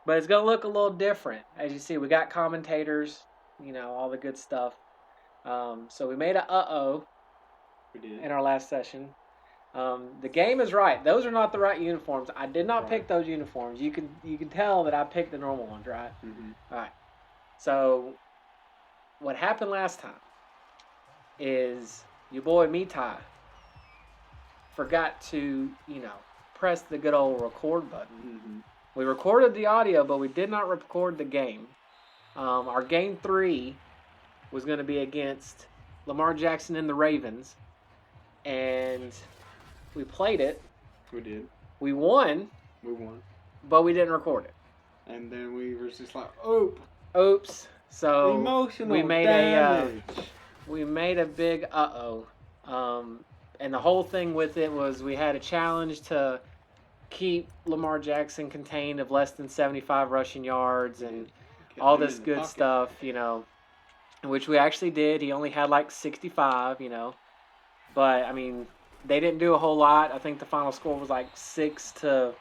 But it's going to look a little different. As you see, we got commentators, all the good stuff. So we made a uh-oh in our last session. The game is right. Those are not the right uniforms. I did not pick those uniforms. You can tell that I picked the normal ones, right? Mm-hmm. All right. So what happened last time is your boy Mitai forgot to, press the good old record button. Mm-hmm. We recorded the audio, but we did not record the game. Our game 3 was going to be against Lamar Jackson and the Ravens, and we played it. We did. We won. We won. But we didn't record it. And then we were just like, oops. So emotional we made damage. We made a big and the whole thing with it was we had a challenge to keep Lamar Jackson contained of less than 75 rushing yards and all this good stuff, which we actually did. He only had like 65, but I mean, they didn't do a whole lot. I think the final score was like 6-21.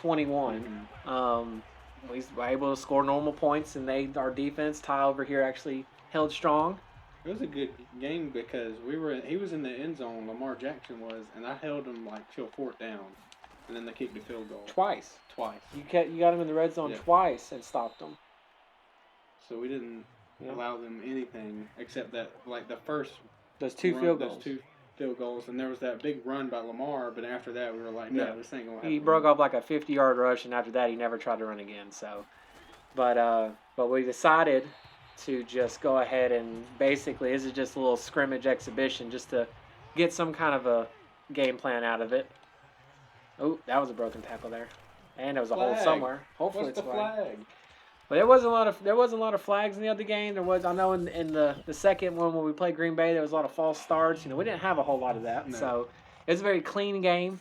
Mm-hmm. We were able to score normal points, and our defense, Ty over here, actually held strong. It was a good game because he was in the end zone, Lamar Jackson was, and I held him like till 4th down, and then they kicked the field goal. Twice. You got him in the red zone twice and stopped him. So we didn't allow them anything except that, like the first those two field goals, and there was that big run by Lamar, but after that we were like, no, this ain't gonna happen. He broke off like a 50-yard rush, and after that he never tried to run again. So, but we decided to just go ahead and basically, this is just a little scrimmage exhibition just to get some kind of a game plan out of it. Oh, that was a broken tackle there, and there was a hole somewhere. Hopefully, it's flag. But there wasn't a lot of flags in the other game. I know in the second one when we played Green Bay, there was a lot of false starts. We didn't have a whole lot of that. No. So it was a very clean game,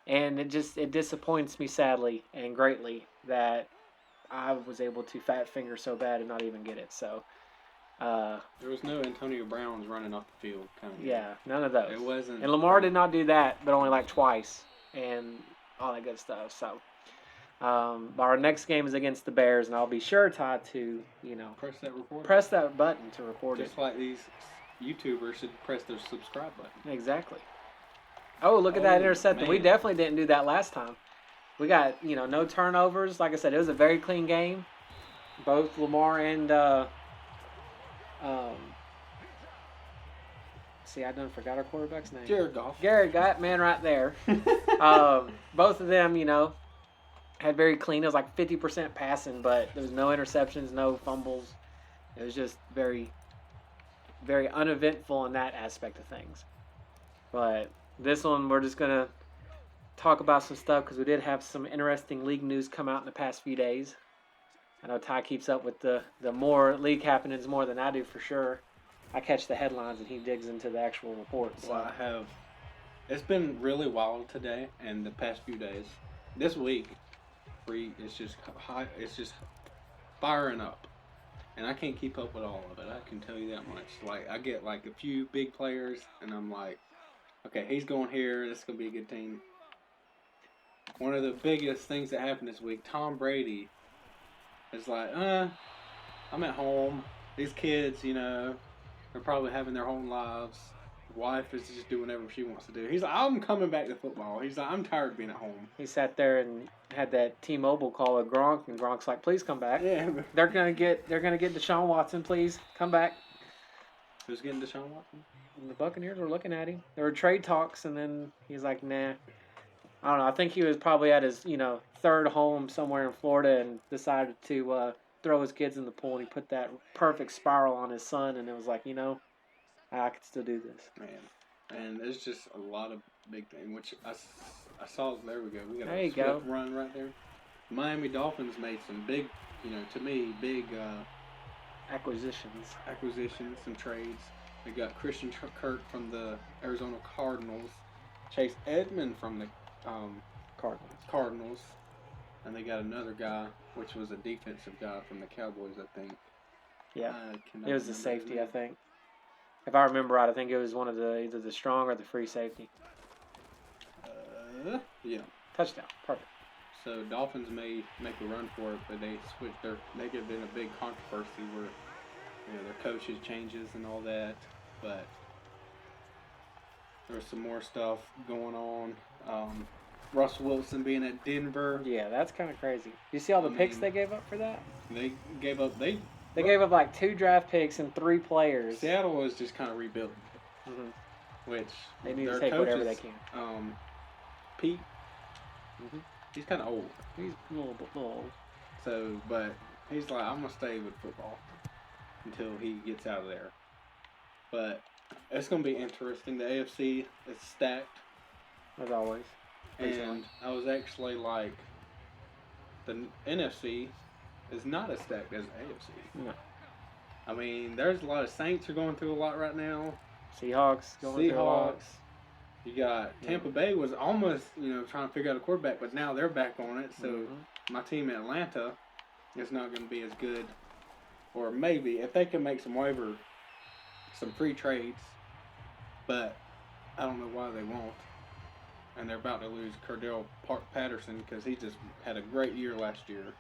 and it disappoints me sadly and greatly that I was able to fat finger so bad and not even get it. So there was no Antonio Browns running off the field. None of those. It wasn't. And Lamar did not do that, but only like twice and all that good stuff. So. Our next game is against the Bears, and I'll be sure, Todd, to press that button to record Just like these YouTubers should press their subscribe button. Exactly. Oh, look at that interception. We definitely didn't do that last time. We got no turnovers. Like I said, it was a very clean game. Both Lamar and see, I done forgot our quarterback's name. Jared Goff. Garrett Goff, man, right there. Both of them, had very clean. It was like 50% passing, but there was no interceptions, no fumbles. It was just very, very uneventful in that aspect of things. But this one, we're just going to talk about some stuff because we did have some interesting league news come out in the past few days. I know Ty keeps up with the more league happenings more than I do for sure. I catch the headlines and he digs into the actual reports. Well, I have. It's been really wild today and the past few days. This week. It's just high. It's just firing up, and I can't keep up with all of it. I can tell you that much. Like I get like a few big players, and I'm like, okay, he's going here. This is gonna be a good team. One of the biggest things that happened this week, Tom Brady is like, I'm at home. These kids, they're probably having their own lives. Wife is just doing whatever she wants to do. He's like, I'm coming back to football. He's like, I'm tired of being at home. He sat there and had that T-Mobile call with Gronk, and Gronk's like, please come back. Yeah. They're gonna get Deshaun Watson, please come back. Who's getting Deshaun Watson? And the Buccaneers were looking at him. There were trade talks, and then he's like, nah. I don't know. I think he was probably at his, third home somewhere in Florida and decided to throw his kids in the pool, and he put that perfect spiral on his son, and it was like, I could still do this. Man, and there's just a lot of big things, which I saw. There we go. We got a swift run right there. Miami Dolphins made some big, to me, big acquisitions, some trades. They got Christian Kirk from the Arizona Cardinals, Chase Edmond from the Cardinals, and they got another guy, which was a defensive guy from the Cowboys, I think. Yeah, it was the safety, I think. If I remember right, I think it was one of either the strong or the free safety. Yeah. Touchdown. Perfect. So Dolphins may make a run for it, but they get in a big controversy where their coaches changes and all that. But there's some more stuff going on. Russell Wilson being at Denver. Yeah, that's kind of crazy. You see all the picks they gave up for that? They gave up. They gave up like 2 draft picks and 3 players. Seattle was just kind of rebuilding, which they need to take whatever they can. Pete, he's kind of old. He's a little old. So, but he's like, I'm gonna stay with football until he gets out of there. But it's gonna be interesting. The AFC is stacked as always. And I was actually like, the NFC is not as stacked as the AFC. No. I mean, there's a lot of Saints are going through a lot right now. Seahawks going through a lot. You got Tampa Bay was almost, trying to figure out a quarterback, but now they're back on it. So my team in Atlanta is not going to be as good. Or maybe if they can make some free trades, but I don't know why they won't. And they're about to lose Cordell Patterson because he just had a great year last year.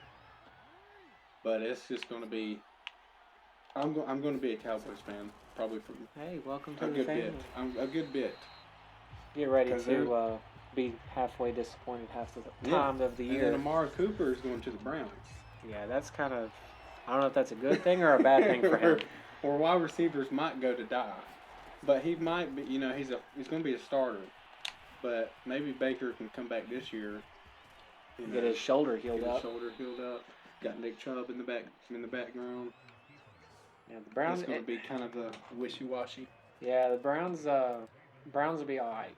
But it's just going to be. I'm going to be a Cowboys fan probably for. Hey, welcome to the family. A good bit. Get ready to be halfway disappointed half the time of the year. And then Amari Cooper is going to the Browns. Yeah, that's kind of. I don't know if that's a good thing or a bad thing for him. Or wide receivers might go to die, but he might be. He's going to be a starter. But maybe Baker can come back this year. Get his shoulder healed up. Got Nick Chubb in the background. Yeah, the Browns. It's going to be kind of a wishy-washy. Yeah, the Browns will be all right.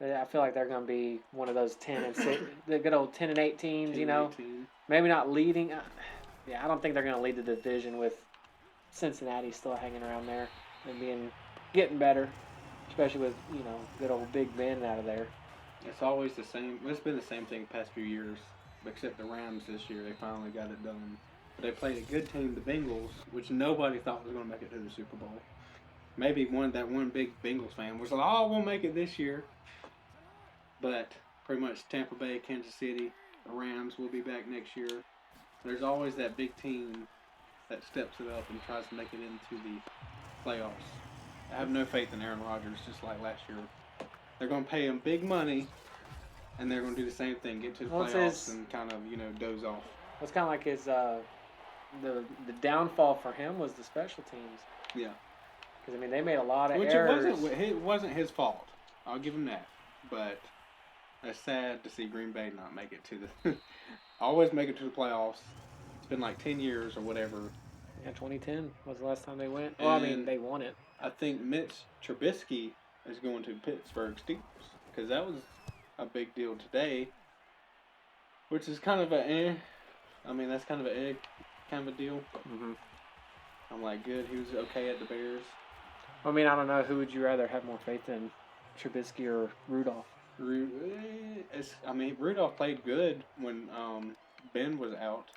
I feel like they're going to be one of those 10 and 6, the good old 10 and 8 teams. 18. Maybe not leading. Yeah, I don't think they're going to lead the division with Cincinnati still hanging around there and getting better. Especially with, good old Big Ben out of there. It's always the same. It's been the same thing the past few years, except the Rams this year. They finally got it done. But they played a good team, the Bengals, which nobody thought was going to make it to the Super Bowl. Maybe that one big Bengals fan was like, oh, we'll make it this year. But pretty much Tampa Bay, Kansas City, the Rams will be back next year. There's always that big team that steps it up and tries to make it into the playoffs. I have no faith in Aaron Rodgers, just like last year. They're going to pay him big money, and they're going to do the same thing, get to the playoffs and kind of, doze off. It's kind of like his, the downfall for him was the special teams. Yeah. Because, they made a lot of errors. It wasn't his fault. I'll give him that. But it's sad to see Green Bay not make it to the always make it to the playoffs. It's been like 10 years or whatever. Yeah, 2010 was the last time they went. Well, they won it. I think Mitch Trubisky is going to Pittsburgh Steelers because that was a big deal today, which is kind of that's kind of a deal. Mm-hmm. I'm like, good. He was okay at the Bears. I don't know. Who would you rather have more faith in, Trubisky or Rudolph? Rudolph played good when Ben was out,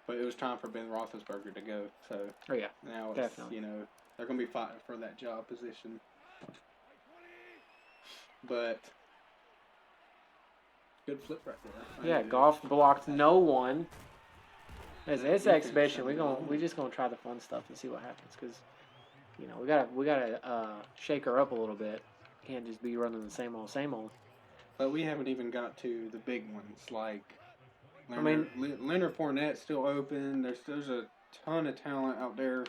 but it was time for Ben Roethlisberger to go. So now it's definitely. They're going to be fighting for that job position. But good flip right there. Yeah, Goff blocked no one. As this exhibition, we just gonna try the fun stuff and see what happens because we gotta shake her up a little bit. Can't just be running the same old. But we haven't even got to the big ones like. Leonard Fournette's still open. There's a ton of talent out there.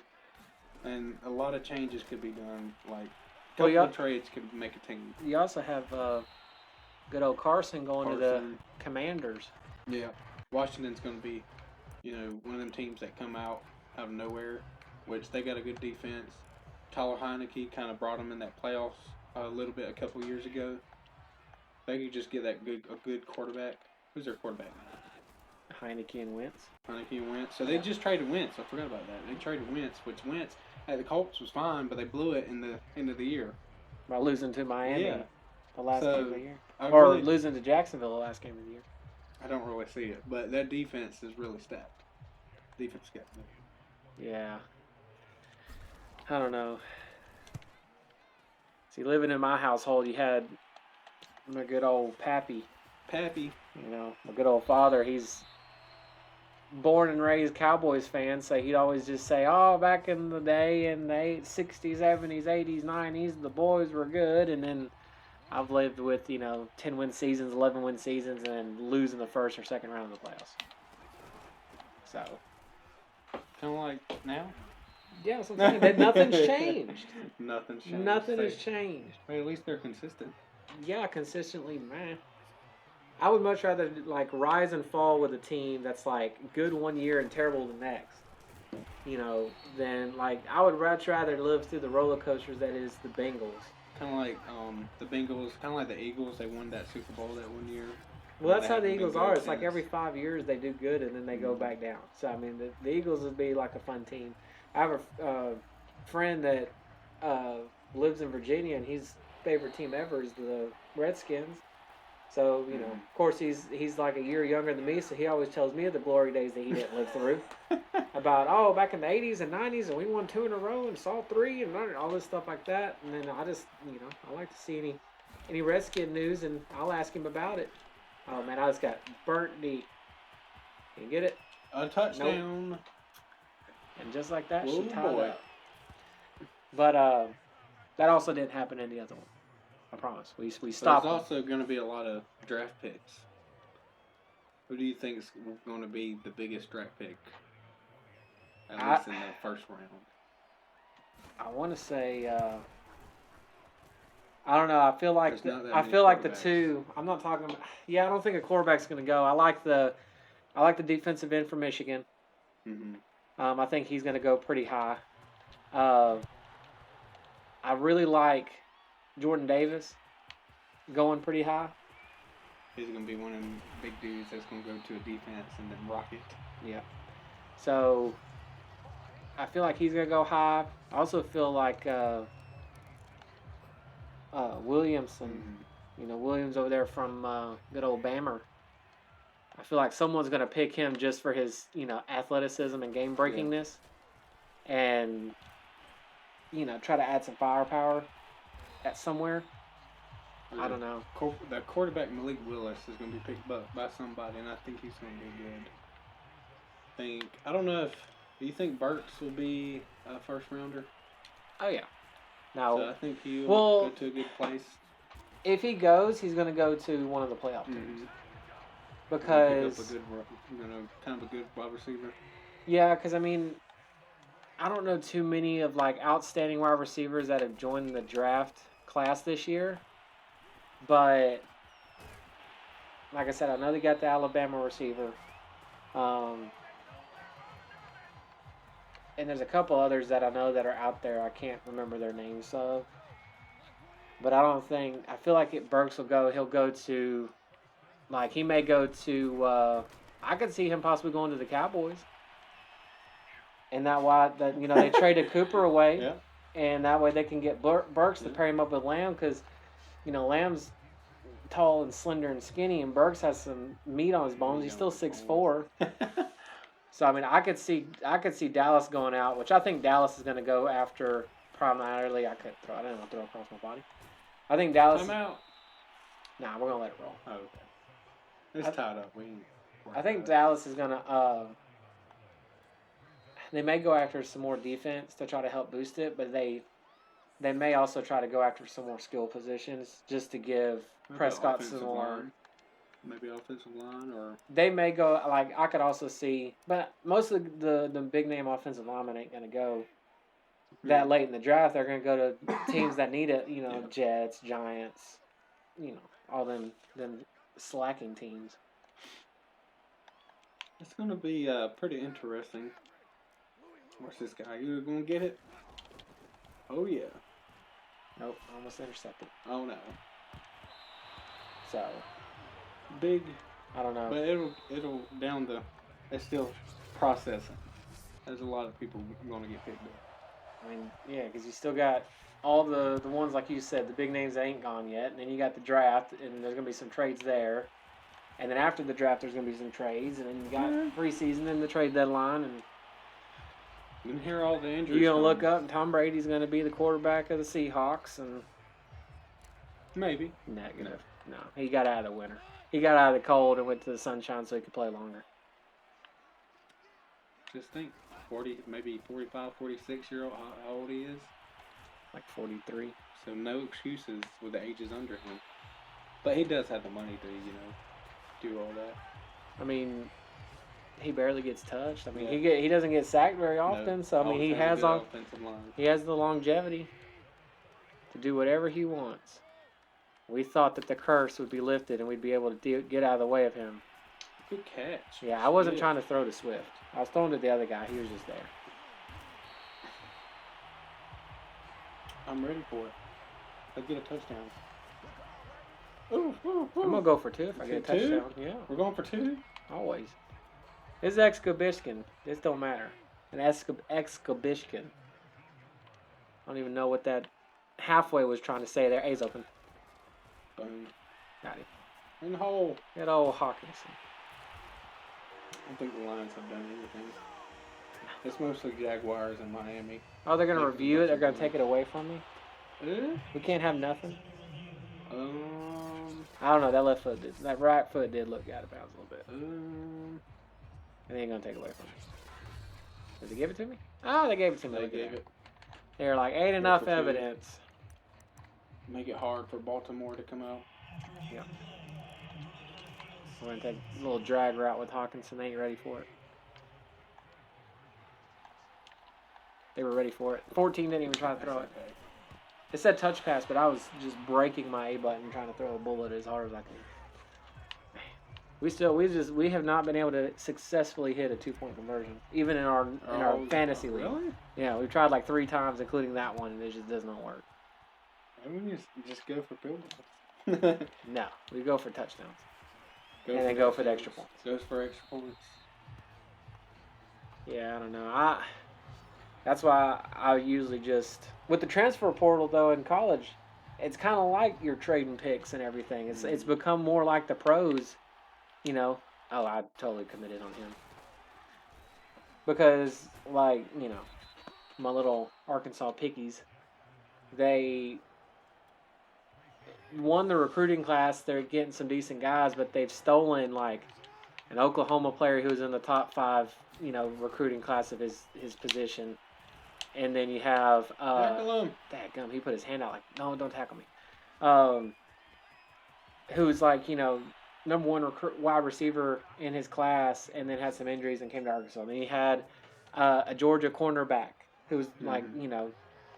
And a lot of changes could be done. Like, a couple of trades could make a team. You also have good old Carson going to the Commanders. Yeah. Washington's going to be, one of them teams that come out of nowhere, which they got a good defense. Tyler Heineke kind of brought them in that playoffs a little bit a couple of years ago. They could just get a good quarterback. Who's their quarterback now? Heineke and Wentz. So they just traded Wentz. I forgot about that. They traded Wentz, which Wentz at the Colts was fine, but they blew it in the end of the year. By losing to Miami the last game of the year. Losing to Jacksonville the last game of the year. I don't really see it, but that defense is really stacked. Defense got me. Yeah. I don't know. See, living in my household, you had my good old Pappy Pappy. You know, my good old father, he's born and raised Cowboys fan, so he'd always just say, "Oh, back in the day, in the 60s, 70s, 80s, 90s, the boys were good." And then I've lived with 10-win seasons, 11-win seasons, and then losing the first or second round of the playoffs. So Kind of like now. yeah, that's what I'm saying. That nothing's changed. Nothing's changed. Nothing has changed. Well, at least they're consistent. Yeah, consistently, man. I would much rather like rise and fall with a team that's like good one year and terrible the next. Than like I would much rather live through the roller coasters that is the Bengals. Kind of like the Bengals, kind of like the Eagles. They won that Super Bowl that one year. Well, that's They how the haven't been Eagles good are. It's like since. every 5 years they do good and then they go back down. So I mean, the Eagles would be like a fun team. I have a friend that uh, lives in Virginia, and his favorite team ever is the Redskins. So of course, he's like a year younger than me, so he always tells me of the glory days that he didn't live through. About back in the 80s and 90s, and we won 2 in a row and saw 3 and all this stuff like that. And then I just I like to see any Redskin news, and I'll ask him about it. Oh man, I just got burnt deep. You get it? A touchdown. And just like that, Oh, she tied boy. up. But that also didn't happen in the other one. I promise. We There's stopped. also going to be a lot of draft picks. Who do you think is going to be the biggest draft pick? At least in the first round. I want to say. I don't know. I feel like There's not that I many feel like the quarterbacks. two. I'm not talking about. Yeah, I don't think a quarterback's going to go. I like the defensive end from Michigan. Mm-hmm. I think he's going to go pretty high. I really like Jordan Davis going pretty high. He's going to be one of them big dudes that's going to go to a defense and then rock it. Yeah. So I feel like he's going to go high. I also feel like Williamson, Williams over there from good old Bammer. I feel like someone's going to pick him just for his, athleticism and game breakingness. And, try to add some firepower at somewhere. I don't know. The quarterback Malik Willis is going to be picked up by somebody, and I think he's going to be good. I don't know if. Do you think Burks will be a first rounder? Oh, yeah. Now, So I think he'll well, go to a good place. if he goes, he's going to go to one of the playoff teams. Because, Pick up kind of a good wide receiver. yeah, because, I mean, I don't know too many of, like, outstanding wide receivers that have joined the draft class this year. But, like I said, I know they got the Alabama receiver. And there's a couple others that I know that are out there. I can't remember their names of. But I feel like Burks will go. He'll go to, like, he may go to, I could see him possibly going to the Cowboys. And they traded Cooper away. Yeah. And that way they can get Burks to pair him up with Lamb because, Lamb's tall and slender and skinny, and Burks has some meat on his bones. He's still 6'4". So I mean, I could see Dallas going out, which I think Dallas is going to go after primarily. I didn't want to throw across my body. I think Dallas. I'm out. Nah, we're gonna let it roll. Oh, okay. It's tied up. I think Dallas is gonna. They may go after some more defense to try to help boost it, but they may also try to go after some more skill positions just to give Prescott some more. Maybe offensive line, or they may go like I could also see, but most of the big name offensive linemen ain't gonna go that late in the draft. They're gonna go to teams that need it. Jets, Giants, all them slacking teams. It's gonna be pretty interesting. What's this guy? You gonna get it? Oh yeah. Nope, almost intercepted. Oh no. So. Big. I don't know. But it'll down the. It's still processing. There's a lot of people going to get picked up. I mean, yeah, because you still got all the ones like you said, the big names that ain't gone yet, and then you got the draft, and there's gonna be some trades there, and then after the draft, there's gonna be some trades, and then you got preseason and the trade deadline, and you can hear all the injuries. You're gonna look up, and Tom Brady's gonna be the quarterback of the Seahawks, and maybe negative. No, he got out of the winter. he got out of the cold and went to the sunshine so he could play longer. Just think, 40, maybe 45, 46-year-old, how old he is. Like 43. So no excuses with the ages under him. But he does have the money to, do all that. I mean, he barely gets touched. I mean, Yeah. he doesn't get sacked very often. No, So I mean, always he a has good on offensive line. he has the longevity to do whatever he wants. We thought that the curse would be lifted and we'd be able to get out of the way of him. Good catch. Yeah, I wasn't trying to throw to Swift. I was throwing to the other guy. He was just there. I'm ready for it. Let's get a touchdown. I'm gonna go for 2 if I get a touchdown. Yeah, We're going for 2? always. This is Excabishkin. This don't matter. An Excabishkin. I don't even know what that halfway was trying to say there. A's open. Boom. Got it. In the hole. Good old Hawkinson. I don't think the Lions have done anything. It's mostly Jaguars and Miami. Oh, they're gonna review it. They're gonna take it away from me. Eh? We can't have nothing. Um. I don't know. That left foot did. That right foot did look out of bounds a little bit. And they ain't gonna take it away from me. Did they give it to me? Oh, they gave it to me. They Look at gave that. it. They were like, ain't enough for 2. evidence. Make it hard for Baltimore to come out. Yeah. We're gonna take a little drag route with Hawkinson. They ain't ready for it. They were ready for it. 14 didn't even try to throw it. Okay. It said touch pass, but I was just breaking my A button trying to throw a bullet as hard as I could. We have not been able to successfully hit a 2-point conversion, even in our fantasy league. Really? Yeah, we've tried like 3 times, including that one, and it just does not work. Maybe we just go for field goals. No, we go for touchdowns. And then go for the extra points. Goes for extra points. Yeah, I don't know. That's why I usually just with the transfer portal though in college, it's kind of like you're trading picks and everything. It's become more like the pros, you know. Oh, I totally committed on him because like my little Arkansas pickies, they won the recruiting class. They're getting some decent guys, but they've stolen like an Oklahoma player who was in the top 5, recruiting class of his position. And then you have tackle him. Dadgum, he put his hand out like, no, don't tackle me. Who's like, number 1 wide receiver in his class, and then had some injuries and came to Arkansas. And then he had a Georgia cornerback who was like,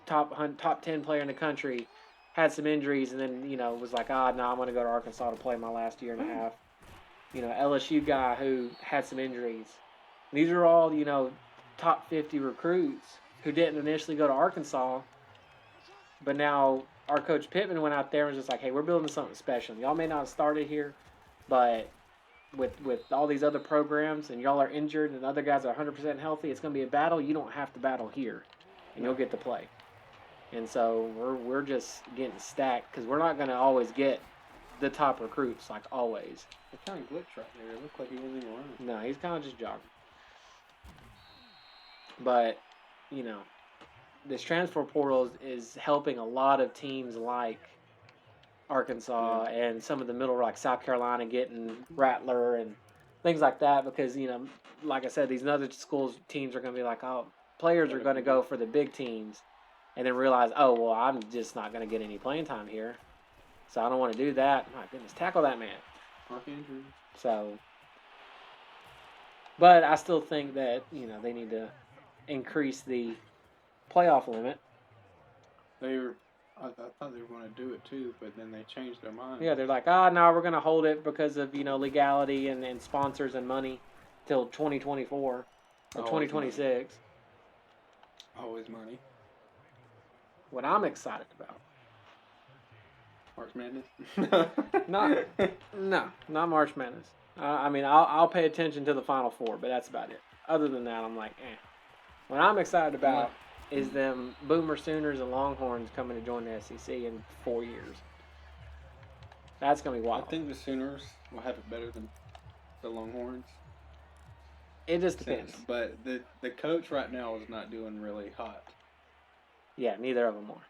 top 10 player in the country, had some injuries, and then was like, no, I'm going to go to Arkansas to play my last year and a half. LSU guy who had some injuries. These are all top 50 recruits who didn't initially go to Arkansas, but now our coach Pittman went out there and was just like, hey, we're building something special. Y'all may not have started here, but with all these other programs and y'all are injured and other guys are 100% healthy, it's going to be a battle. You don't have to battle here, and you'll get to play. And so we're just getting stacked because we're not going to always get the top recruits, like always. It kind of glitched right there. It looked like he wasn't even running. No, he's kind of just jogging. But, this transfer portal is helping a lot of teams like Arkansas and some of the middle, like South Carolina getting Rattler and things like that because, like I said, these other teams are going to be like, oh, players are going to go for the big teams and then realize, oh, well, I'm just not going to get any playing time here. So I don't want to do that. My goodness, tackle that man. Mark Andrews. So, but I still think that, they need to increase the playoff limit. I thought they were going to do it too, but then they changed their mind. Yeah, they're like, no, we're going to hold it because of, legality and sponsors and money till 2024 or 2026. Always money. What I'm excited about. March Madness? Not March Madness. I'll pay attention to the Final Four, but that's about it. Other than that, I'm like, eh. What I'm excited about is them Boomer Sooners and Longhorns coming to join the SEC in 4 years. That's going to be wild. I think the Sooners will have it better than the Longhorns. It just depends. But the coach right now is not doing really hot. Yeah, neither of them are.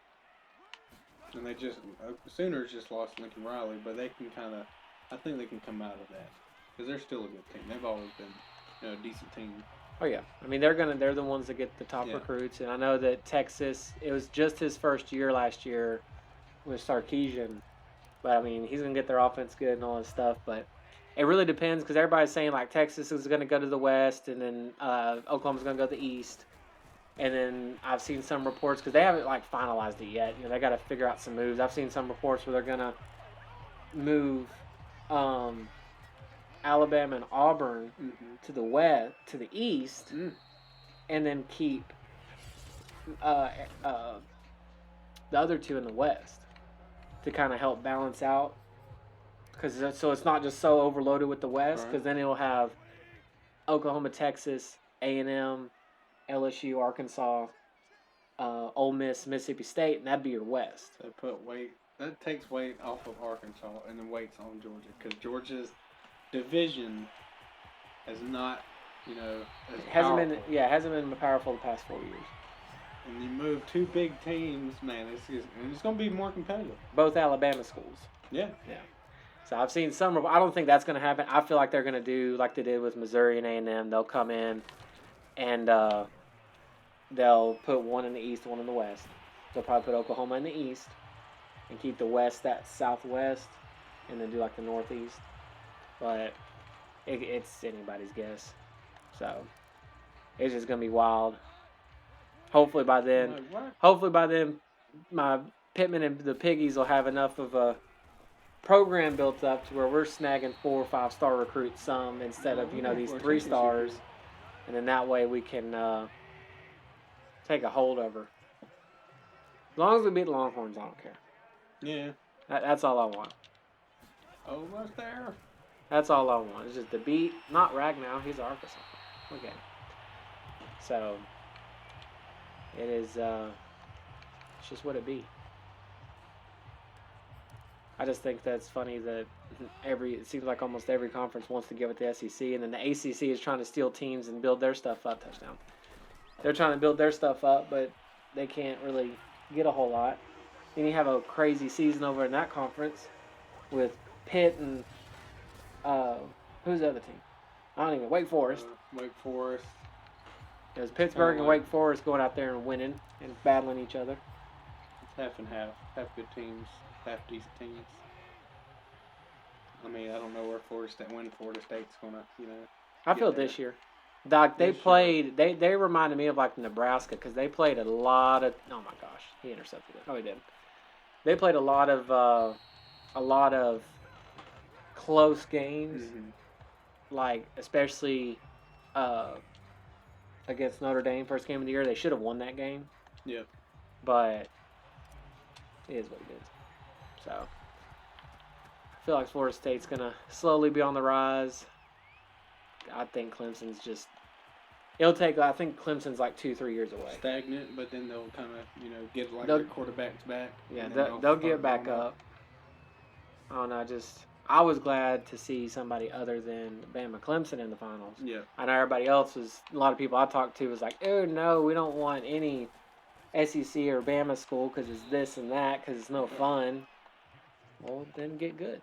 And the Sooners just lost Lincoln Riley, but they can kind of I think they can come out of that because they're still a good team. They've always been, a decent team. Oh yeah, I mean they're the ones that get the top Yeah. recruits, and I know that Texas. It was just his first year last year with Sarkisian, but I mean he's gonna get their offense good and all this stuff. But it really depends because everybody's saying like Texas is gonna go to the West, and then Oklahoma's gonna go to the East. And then I've seen some reports because they haven't like finalized it yet. They got to figure out some moves. I've seen some reports where they're gonna move Alabama and Auburn to the west, to the east, and then keep uh, uh, the other two in the west to kind of help balance out. Because so it's not just so overloaded with the west. Because then it'll have Oklahoma, Texas, A&M, LSU, Arkansas, Ole Miss, Mississippi State, and that'd be your west. So put weight. That takes weight off of Arkansas and then weights on Georgia because Georgia's division has not, hasn't been powerful the past 4 years. And you move two big teams, man, it's going to be more competitive. Both Alabama schools. Yeah. So I've seen some. I don't think that's going to happen. I feel like they're going to do like they did with Missouri and A&M. They'll come in and they'll put one in the East, one in the West. They'll probably put Oklahoma in the East and keep the West that Southwest, and then do like the Northeast. But it's anybody's guess. So it's just going to be wild. Hopefully by then, my Pittman and the Piggies will have enough of a program built up to where we're snagging 4 or 5 star recruits some instead of these 3 stars, and then that way we can take a holdover. As long as we beat the Longhorns, I don't care. Yeah. That's all I want. Almost there. That's all I want. It's just to beat, not Ragnow. He's Arkansas. Okay. So it is. It's just what it be. I just think that's funny that it seems like almost every conference wants to give it to the SEC, and then the ACC is trying to steal teams and build their stuff up. Touchdown. They're trying to build their stuff up, but they can't really get a whole lot. Then you have a crazy season over in that conference with Pitt and who's the other team? I don't even. Wake Forest. Wake Forest. It was Pittsburgh and Wake Forest going out there and winning and battling each other. It's half and half. Half good teams, half decent teams. I mean, I don't know where Florida State's gonna, I feel this year. Like they played. They reminded me of like Nebraska because they played a lot of. Oh my gosh, he intercepted it. Oh, he did. They played a lot of close games, like especially against Notre Dame first game of the year. They should have won that game. Yeah. But it is what it is. So I feel like Florida State's gonna slowly be on the rise. I think Clemson's just. I think Clemson's like 2-3 years away. Stagnant, but then they'll kind of, get like their quarterbacks back. Yeah, they'll get back up. I don't know. I was glad to see somebody other than Bama Clemson in the finals. Yeah. I know everybody else was. A lot of people I talked to was like, "Oh no, we don't want any SEC or Bama school because it's this and that because it's no fun." Well, then get good.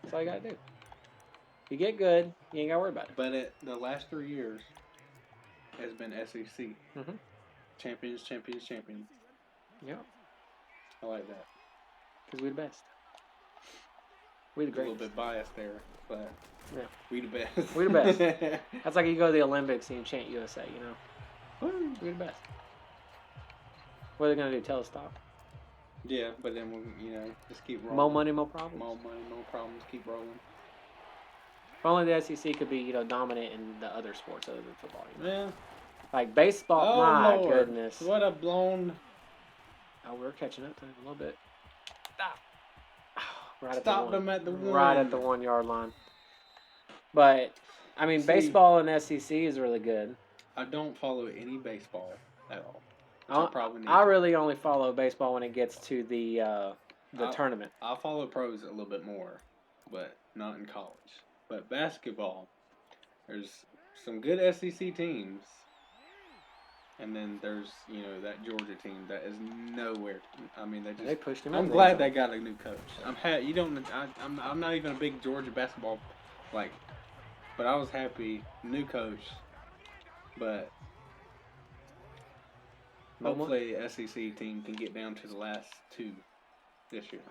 That's all you gotta do. If you get good, you ain't gotta worry about it. But the last 3 years has been SEC. Mm-hmm. Champions. Yeah. I like that. Because we the best. We the A greatest. little bit biased there, but yeah, we the best. We the best. That's like you go to the Olympics and you chant USA, Woo, we the best. What are they going to do? Tell us stop? Yeah, but then we'll, just keep rolling. More money, more problems. More money, more problems. Keep rolling. If only the SEC could be, dominant in the other sports other than football. Yeah. Like baseball, Oh, my Lord. goodness. What a blown... Oh, we're catching up to him a little bit. Stop. Stop them at the 1. Right at the 1 yard line. But, I mean, baseball and SEC is really good. I don't follow any baseball at all. I really only follow baseball when it gets to the tournament. I'll follow pros a little bit more, but not in college. But basketball, there's some good SEC teams. And then there's that Georgia team that is nowhere. I mean, They pushed him. I'm glad they got a new coach. I'm not even a big Georgia basketball but I was happy new coach. But hopefully SEC team can get down to the last two this year.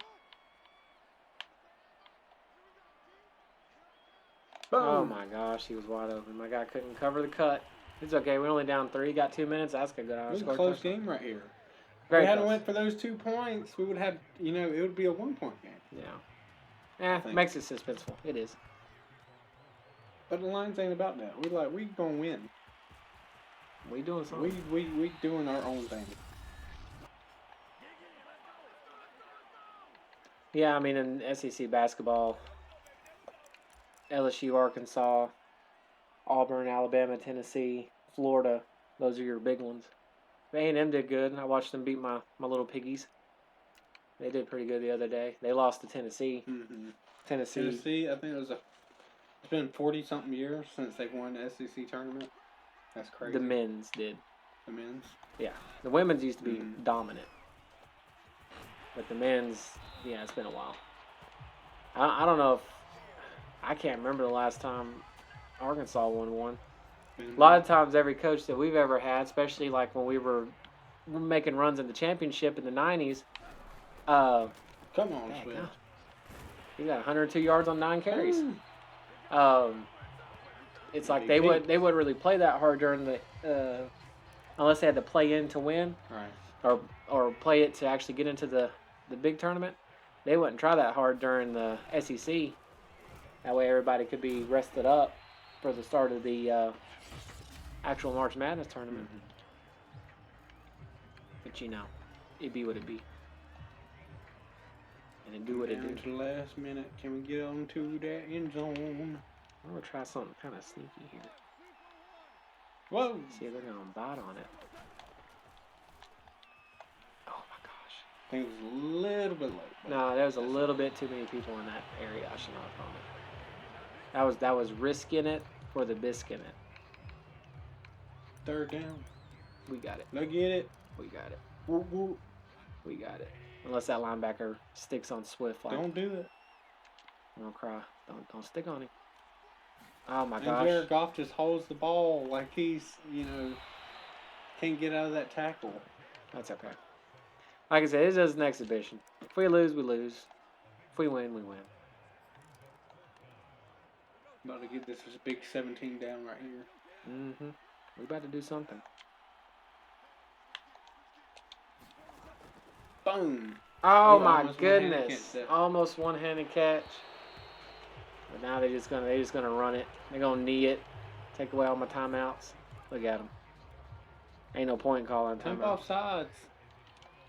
Boom. Oh my gosh, he was wide open. My guy couldn't cover the cut. It's okay. We're only down 3. Got 2 minutes. That's a good It was a close game right here. If we hadn't went for those 2 points, we would have. It would be a 1-point game. Yeah. Makes it suspenseful. It is. But the lines ain't about that. We gonna win. We doing something. We doing our own thing. Yeah, I mean in SEC basketball, LSU, Arkansas, Auburn, Alabama, Tennessee, Florida. Those are your big ones. A&M did good. I watched them beat my little piggies. They did pretty good the other day. They lost to Tennessee. Mm-hmm. Tennessee, I think it's been 40-something years since they've won the SEC tournament. That's crazy. The men's did. The men's? Yeah. The women's used to be dominant. But the men's, it's been a while. I don't know if... I can't remember the last time Arkansas won one. A lot of times every coach that we've ever had, especially like when we were making runs in the championship in the 90s. Come on, Swift. He got 102 yards on 9 carries. It's like they wouldn't really play that hard during the unless they had to play in to win, right? Or play it to actually get into the big tournament. They wouldn't try that hard during the SEC. That way everybody could be rested up for the start of the actual March Madness tournament. Mm-hmm. But it'd be what it be. And it do what it do. Down to the last minute, can we get on to that end zone? I'm going to try something kind of sneaky here. Whoa! See if they're going to bite on it. Oh my gosh. I think it was a little bit late. No, there was a little bit too many people in that area. I should not have thrown it. That was risking it for the biscuit it. 3rd down. We got it. Go get it. We got it. Whoop, whoop. We got it. Unless that linebacker sticks on Swift. Don't do it. Don't cry. Don't stick on him. Oh my gosh. And Jared Goff just holds the ball like he's, can't get out of that tackle. That's okay. Like I said, it's just an exhibition. If we lose, we lose. If we win, we win. About to get this big 17 down right here. Mm-hmm. We're about to do something. Boom. Oh my goodness. Almost one-handed catch. But now they're just gonna run it. They're gonna knee it. Take away all my timeouts. Look at them. Ain't no point calling timeout. Jump off sides.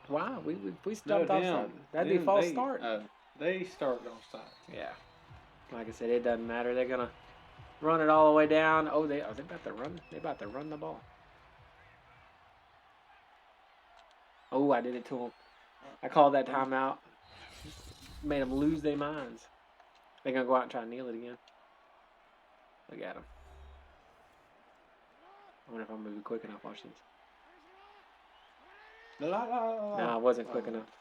Wow, we stepped offside. That'd be a false start. They started offside. Yeah. Like I said, it doesn't matter. They're gonna run it all the way down. Oh, they about to run. They about to run the ball. Oh, I did it to them. I called that timeout. Made them lose their minds. They're gonna go out and try to kneel it again. Look at them. I wonder if I'm moving quick enough. Watch this. No, I wasn't quick enough.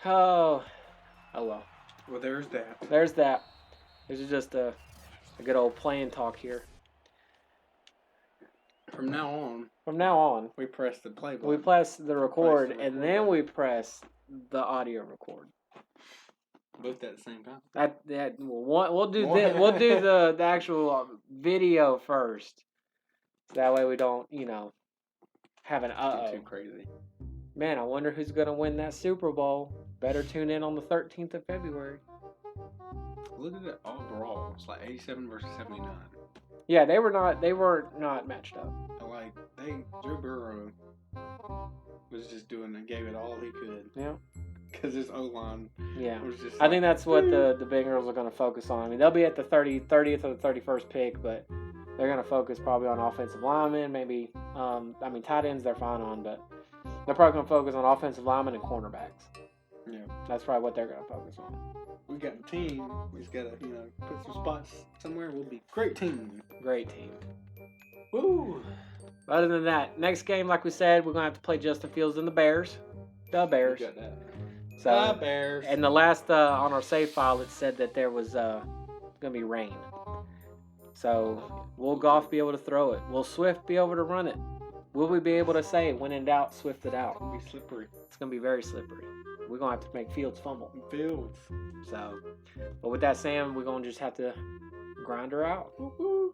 Oh well. Well, there's that. There's that. This is just a good old playing talk here. From now on, we press the play button. We press the record, and then we press the audio record. Both at the same time. We'll do this. We'll do the actual video first. So that way we don't, have an Get too crazy. Man, I wonder who's gonna win that Super Bowl. Better tune in on the 13th of February. Look at it overall. It's like 87 versus 79. Yeah, they were not matched up. Like Joe Burrow was just gave it all he could. Yeah. Because his O-line was just I think that's what the Bengals are going to focus on. I mean, they'll be at the 30th or the 31st pick, but they're going to focus probably on offensive linemen, maybe. Tight ends they're fine on, but they're probably going to focus on offensive linemen and cornerbacks. Yeah. That's probably what they're going to focus on. We got a team. We just got to, put some spots somewhere. We'll be great team. Great team. Woo! Other than that, next game, like we said, we're gonna have to play Justin Fields and the Bears. The Bears. You got that. So, The Bears. and the last on our save file, it said that there was gonna be rain. So, will Goff be able to throw it? Will Swift be able to run it? Will we be able to say, when in doubt, Swift it out? It's gonna be slippery. It's gonna be very slippery. We're gonna have to make Fields fumble. Fields. So, but with that, Sam, we're gonna just have to grind her out. Woo-hoo.